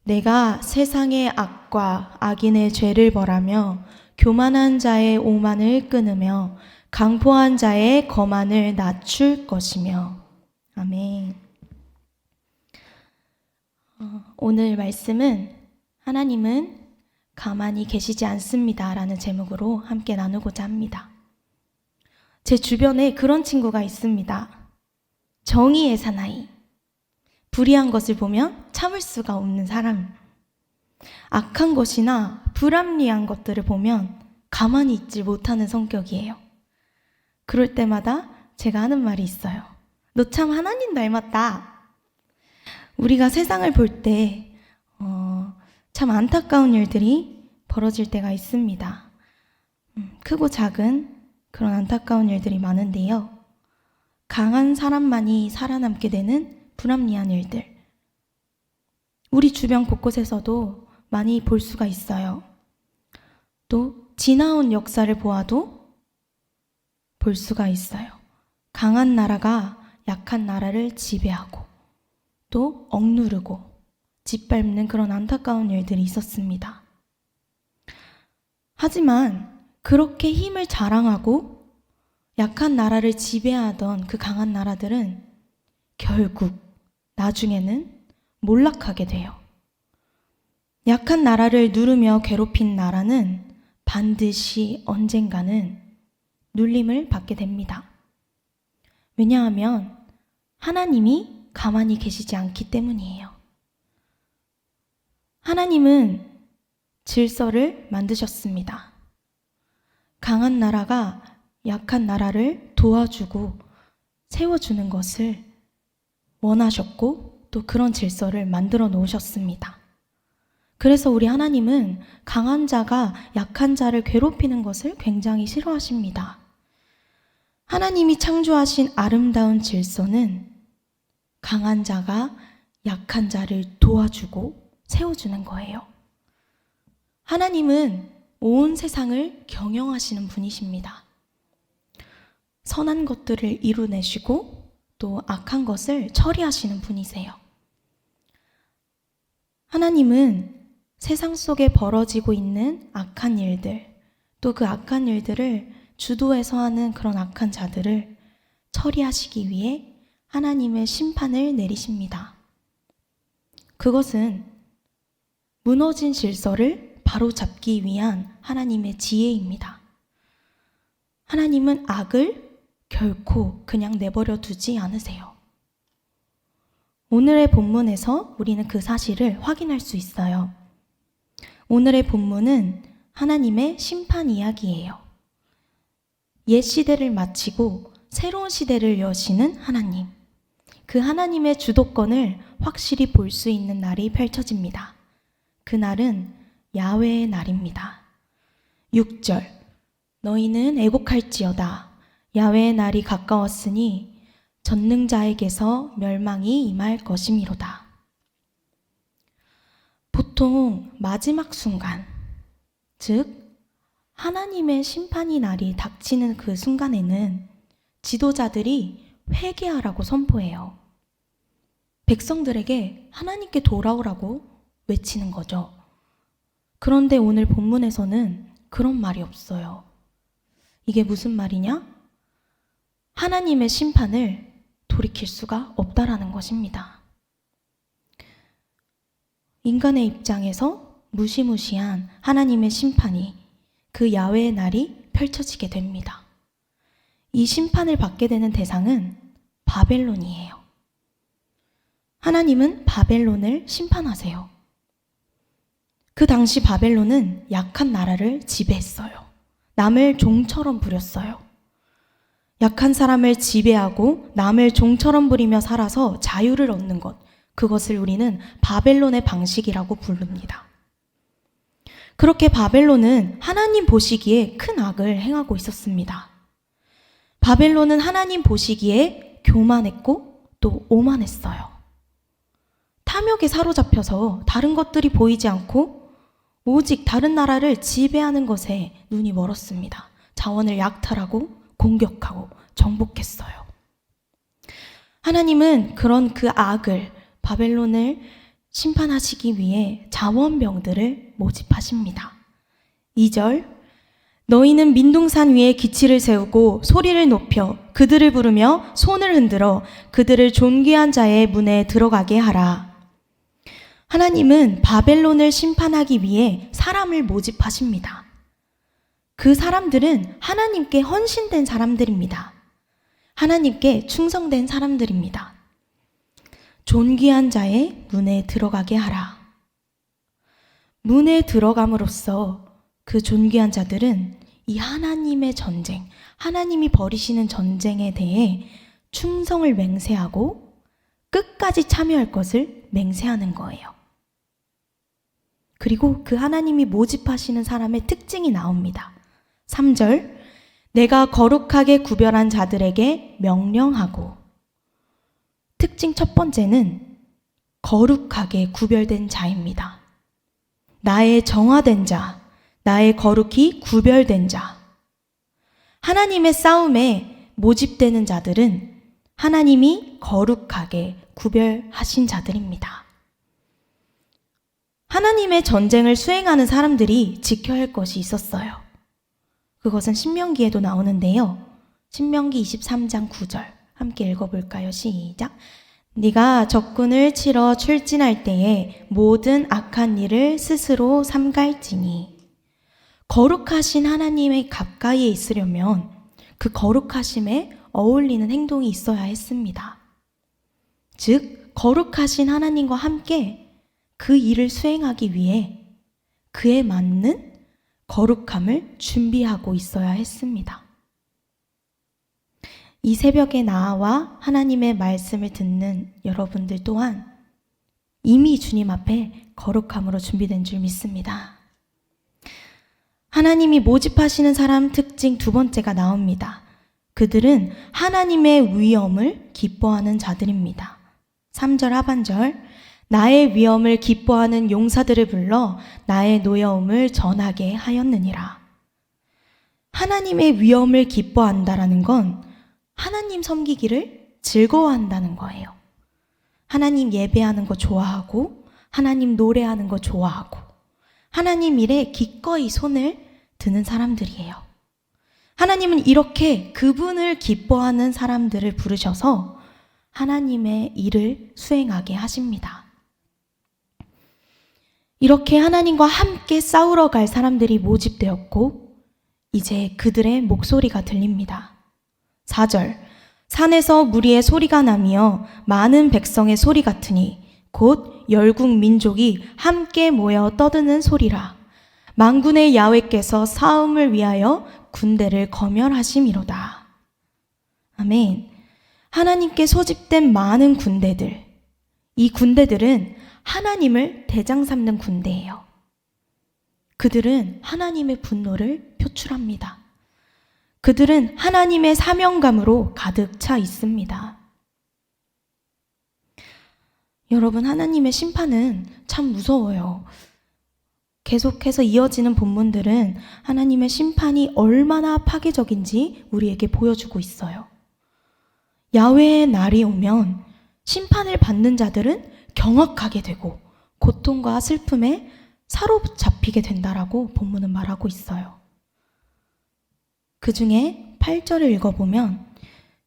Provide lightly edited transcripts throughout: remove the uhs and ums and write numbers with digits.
내가 세상의 악과 악인의 죄를 벌하며 교만한 자의 오만을 끊으며 강포한 자의 거만을 낮출 것이며. 아멘. 오늘 말씀은 하나님은 가만히 계시지 않습니다 라는 제목으로 함께 나누고자 합니다. 제 주변에 그런 친구가 있습니다. 정의의 사나이. 불의한 것을 보면 참을 수가 없는 사람. 악한 것이나 불합리한 것들을 보면 가만히 있지 못하는 성격이에요. 그럴 때마다 제가 하는 말이 있어요. 너 참 하나님 닮았다. 우리가 세상을 볼 때 참 안타까운 일들이 벌어질 때가 있습니다. 크고 작은 그런 안타까운 일들이 많은데요. 강한 사람만이 살아남게 되는 불합리한 일들. 우리 주변 곳곳에서도 많이 볼 수가 있어요. 또 지나온 역사를 보아도 볼 수가 있어요. 강한 나라가 약한 나라를 지배하고 또 억누르고 짓밟는 그런 안타까운 일들이 있었습니다. 하지만 그렇게 힘을 자랑하고 약한 나라를 지배하던 그 강한 나라들은 결국 나중에는 몰락하게 돼요. 약한 나라를 누르며 괴롭힌 나라는 반드시 언젠가는 눌림을 받게 됩니다. 왜냐하면 하나님이 가만히 계시지 않기 때문이에요. 하나님은 질서를 만드셨습니다. 강한 나라가 약한 나라를 도와주고 세워주는 것을 원하셨고 또 그런 질서를 만들어 놓으셨습니다. 그래서 우리 하나님은 강한 자가 약한 자를 괴롭히는 것을 굉장히 싫어하십니다. 하나님이 창조하신 아름다운 질서는 강한 자가 약한 자를 도와주고 세워주는 거예요. 하나님은 온 세상을 경영하시는 분이십니다. 선한 것들을 이루내시고 또 악한 것을 처리하시는 분이세요. 하나님은 세상 속에 벌어지고 있는 악한 일들, 또 그 악한 일들을 주도해서 하는 그런 악한 자들을 처리하시기 위해 하나님의 심판을 내리십니다. 그것은 무너진 질서를 바로잡기 위한 하나님의 지혜입니다. 하나님은 악을 결코 그냥 내버려 두지 않으세요. 오늘의 본문에서 우리는 그 사실을 확인할 수 있어요. 오늘의 본문은 하나님의 심판 이야기예요. 옛 시대를 마치고 새로운 시대를 여시는 하나님. 그 하나님의 주도권을 확실히 볼 수 있는 날이 펼쳐집니다. 그날은 야훼의 날입니다. 6절. 너희는 애곡할지어다. 야훼의 날이 가까웠으니 전능자에게서 멸망이 임할 것이미로다. 보통 마지막 순간, 즉 하나님의 심판의 날이 닥치는 그 순간에는 지도자들이 회개하라고 선포해요. 백성들에게 하나님께 돌아오라고 외치는 거죠. 그런데 오늘 본문에서는 그런 말이 없어요. 이게 무슨 말이냐? 하나님의 심판을 돌이킬 수가 없다라는 것입니다. 인간의 입장에서 무시무시한 하나님의 심판이 그 야훼의 날이 펼쳐지게 됩니다. 이 심판을 받게 되는 대상은 바벨론이에요. 하나님은 바벨론을 심판하세요. 그 당시 바벨론은 약한 나라를 지배했어요. 남을 종처럼 부렸어요. 약한 사람을 지배하고 남을 종처럼 부리며 살아서 자유를 얻는 것, 그것을 우리는 바벨론의 방식이라고 부릅니다. 그렇게 바벨론은 하나님 보시기에 큰 악을 행하고 있었습니다. 바벨론은 하나님 보시기에 교만했고 또 오만했어요. 탐욕에 사로잡혀서 다른 것들이 보이지 않고 오직 다른 나라를 지배하는 것에 눈이 멀었습니다. 자원을 약탈하고 공격하고 정복했어요. 하나님은 그런 그 악을, 바벨론을 심판하시기 위해 자원병들을 모집하십니다. 2절, 너희는 민둥산 위에 기치를 세우고 소리를 높여 그들을 부르며 손을 흔들어 그들을 존귀한 자의 문에 들어가게 하라. 하나님은 바벨론을 심판하기 위해 사람을 모집하십니다. 그 사람들은 하나님께 헌신된 사람들입니다. 하나님께 충성된 사람들입니다. 존귀한 자의 문에 들어가게 하라. 문에 들어감으로써 그 존귀한 자들은 이 하나님의 전쟁, 하나님이 벌이시는 전쟁에 대해 충성을 맹세하고 끝까지 참여할 것을 맹세하는 거예요. 그리고 그 하나님이 모집하시는 사람의 특징이 나옵니다. 3절, 내가 거룩하게 구별한 자들에게 명령하고. 특징 첫 번째는 거룩하게 구별된 자입니다. 나의 정화된 자, 나의 거룩히 구별된 자. 하나님의 싸움에 모집되는 자들은 하나님이 거룩하게 구별하신 자들입니다. 하나님의 전쟁을 수행하는 사람들이 지켜야 할 것이 있었어요. 그것은 신명기에도 나오는데요. 신명기 23장 9절 함께 읽어볼까요? 시작. 네가 적군을 치러 출진할 때에 모든 악한 일을 스스로 삼갈지니. 거룩하신 하나님의 가까이에 있으려면 그 거룩하심에 어울리는 행동이 있어야 했습니다. 즉, 거룩하신 하나님과 함께 그 일을 수행하기 위해 그에 맞는 거룩함을 준비하고 있어야 했습니다. 이 새벽에 나와 하나님의 말씀을 듣는 여러분들 또한 이미 주님 앞에 거룩함으로 준비된 줄 믿습니다. 하나님이 모집하시는 사람 특징 두 번째가 나옵니다. 그들은 하나님의 위엄을 기뻐하는 자들입니다. 3절 하반절, 나의 위엄을 기뻐하는 용사들을 불러 나의 노여움을 전하게 하였느니라. 하나님의 위엄을 기뻐한다라는 건 하나님 섬기기를 즐거워한다는 거예요. 하나님 예배하는 거 좋아하고, 하나님 노래하는 거 좋아하고, 하나님 일에 기꺼이 손을 드는 사람들이에요. 하나님은 이렇게 그분을 기뻐하는 사람들을 부르셔서 하나님의 일을 수행하게 하십니다. 이렇게 하나님과 함께 싸우러 갈 사람들이 모집되었고, 이제 그들의 목소리가 들립니다. 4절, 산에서 무리의 소리가 나며 많은 백성의 소리 같으니 곧 열국 민족이 함께 모여 떠드는 소리라. 만군의 야훼께서 싸움을 위하여 군대를 거멸하심이로다. 아멘. 하나님께 소집된 많은 군대들, 이 군대들은 하나님을 대장 삼는 군대예요. 그들은 하나님의 분노를 표출합니다. 그들은 하나님의 사명감으로 가득 차 있습니다. 여러분, 하나님의 심판은 참 무서워요. 계속해서 이어지는 본문들은 하나님의 심판이 얼마나 파괴적인지 우리에게 보여주고 있어요. 야훼의 날이 오면 심판을 받는 자들은 경악하게 되고 고통과 슬픔에 사로잡히게 된다라고 본문은 말하고 있어요. 그 중에 8절을 읽어보면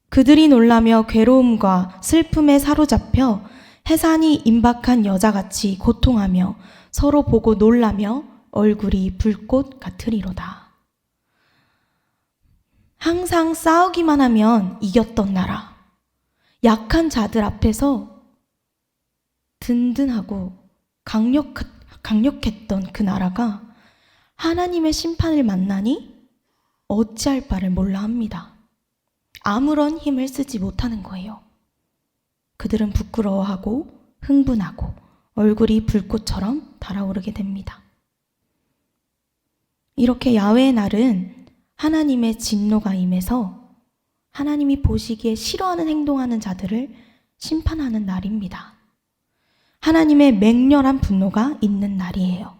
그들이 놀라며 괴로움과 슬픔에 사로잡혀 해산이 임박한 여자같이 고통하며 서로 보고 놀라며 얼굴이 불꽃 같으리로다. 항상 싸우기만 하면 이겼던 나라, 약한 자들 앞에서 든든하고 강력했던 그 나라가 하나님의 심판을 만나니 어찌할 바를 몰라 합니다. 아무런 힘을 쓰지 못하는 거예요. 그들은 부끄러워하고 흥분하고 얼굴이 불꽃처럼 달아오르게 됩니다. 이렇게 야훼의 날은 하나님의 진노가 임해서 하나님이 보시기에 싫어하는 행동하는 자들을 심판하는 날입니다. 하나님의 맹렬한 분노가 있는 날이에요.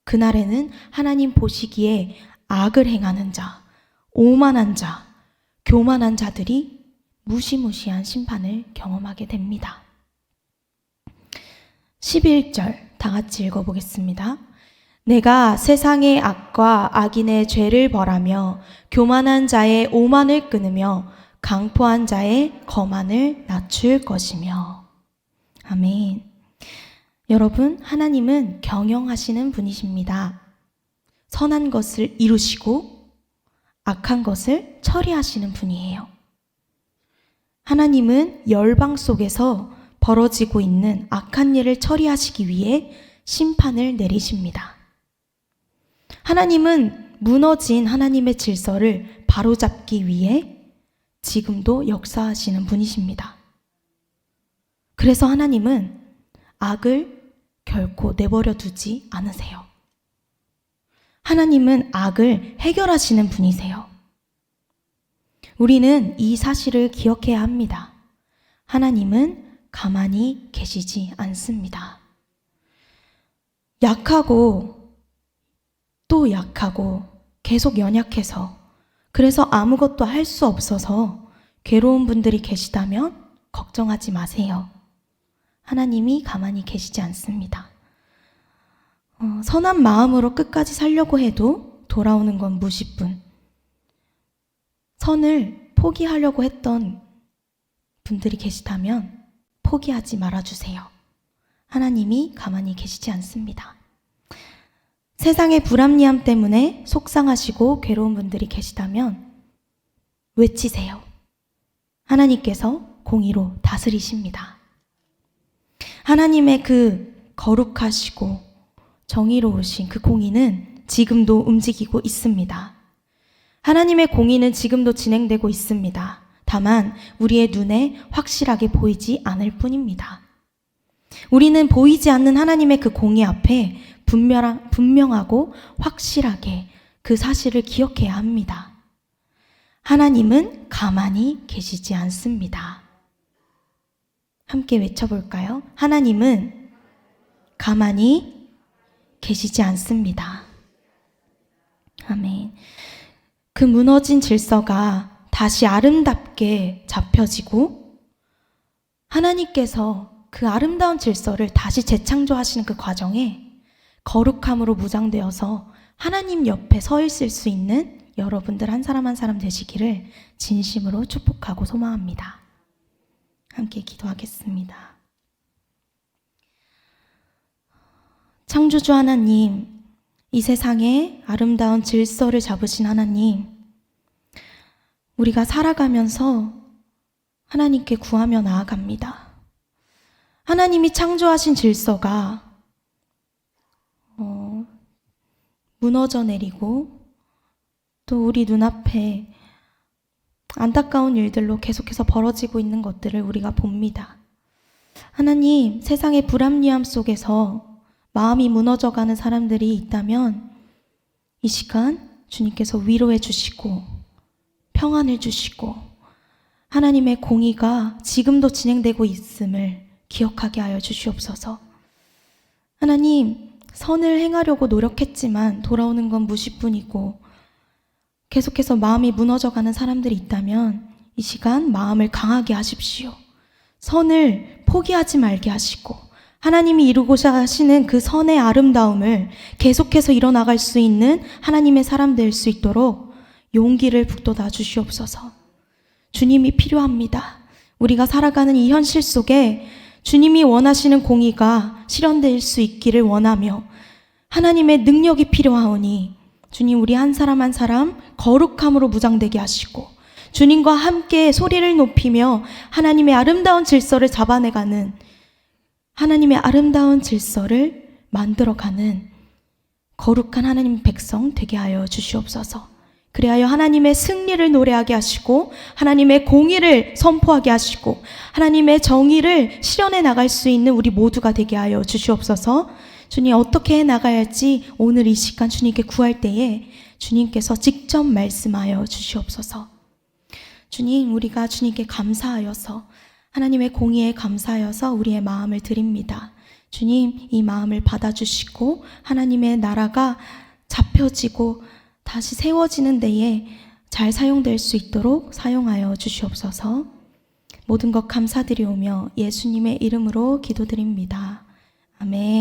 그날에는 하나님 보시기에 악을 행하는 자, 오만한 자, 교만한 자들이 무시무시한 심판을 경험하게 됩니다. 11절 다 같이 읽어보겠습니다. 내가 세상의 악과 악인의 죄를 벌하며 교만한 자의 오만을 끊으며 강포한 자의 거만을 낮출 것이며. 아멘. 여러분, 하나님은 경영하시는 분이십니다. 선한 것을 이루시고 악한 것을 처리하시는 분이에요. 하나님은 열방 속에서 벌어지고 있는 악한 일을 처리하시기 위해 심판을 내리십니다. 하나님은 무너진 하나님의 질서를 바로잡기 위해 지금도 역사하시는 분이십니다. 그래서 하나님은 악을 결코 내버려 두지 않으세요. 하나님은 악을 해결하시는 분이세요. 우리는 이 사실을 기억해야 합니다. 하나님은 가만히 계시지 않습니다. 약하고 또 약하고 계속 연약해서 그래서 아무것도 할 수 없어서 괴로운 분들이 계시다면 걱정하지 마세요. 하나님이 가만히 계시지 않습니다. 선한 마음으로 끝까지 살려고 해도 돌아오는 건 무시뿐. 선을 포기하려고 했던 분들이 계시다면 포기하지 말아주세요. 하나님이 가만히 계시지 않습니다. 세상의 불합리함 때문에 속상하시고 괴로운 분들이 계시다면 외치세요. 하나님께서 공의로 다스리십니다. 하나님의 그 거룩하시고 정의로우신 그 공의는 지금도 움직이고 있습니다. 하나님의 공의는 지금도 진행되고 있습니다. 다만 우리의 눈에 확실하게 보이지 않을 뿐입니다. 우리는 보이지 않는 하나님의 그 공의 앞에 분명하고 확실하게 그 사실을 기억해야 합니다. 하나님은 가만히 계시지 않습니다. 함께 외쳐볼까요? 하나님은 가만히 계시지 않습니다. 아멘. 그 무너진 질서가 다시 아름답게 잡혀지고 하나님께서 그 아름다운 질서를 다시 재창조하시는 그 과정에 거룩함으로 무장되어서 하나님 옆에 서 있을 수 있는 여러분들 한 사람 한 사람 되시기를 진심으로 축복하고 소망합니다. 함께 기도하겠습니다. 창조주 하나님, 이 세상에 아름다운 질서를 잡으신 하나님, 우리가 살아가면서 하나님께 구하며 나아갑니다. 하나님이 창조하신 질서가 무너져 내리고 또 우리 눈앞에 안타까운 일들로 계속해서 벌어지고 있는 것들을 우리가 봅니다. 하나님, 세상의 불합리함 속에서 마음이 무너져가는 사람들이 있다면 이 시간 주님께서 위로해 주시고 평안을 주시고 하나님의 공의가 지금도 진행되고 있음을 기억하게 하여 주시옵소서. 하나님, 선을 행하려고 노력했지만 돌아오는 건 무시뿐이고 계속해서 마음이 무너져가는 사람들이 있다면 이 시간 마음을 강하게 하십시오. 선을 포기하지 말게 하시고 하나님이 이루고자 하시는 그 선의 아름다움을 계속해서 이뤄나갈 수 있는 하나님의 사람 될 수 있도록 용기를 북돋아 주시옵소서. 주님이 필요합니다. 우리가 살아가는 이 현실 속에 주님이 원하시는 공의가 실현될 수 있기를 원하며 하나님의 능력이 필요하오니 주님, 우리 한 사람 한 사람 거룩함으로 무장되게 하시고 주님과 함께 소리를 높이며 하나님의 아름다운 질서를 잡아내가는 하나님의 아름다운 질서를 만들어가는 거룩한 하나님 백성 되게 하여 주시옵소서. 그리하여 하나님의 승리를 노래하게 하시고 하나님의 공의를 선포하게 하시고 하나님의 정의를 실현해 나갈 수 있는 우리 모두가 되게 하여 주시옵소서. 주님, 어떻게 해 나가야 할지 오늘 이 시간 주님께 구할 때에 주님께서 직접 말씀하여 주시옵소서. 주님, 우리가 주님께 감사하여서 하나님의 공의에 감사하여서 우리의 마음을 드립니다. 주님, 이 마음을 받아주시고 하나님의 나라가 잡혀지고 다시 세워지는 데에 잘 사용될 수 있도록 사용하여 주시옵소서. 모든 것 감사드리오며 예수님의 이름으로 기도드립니다. 아멘.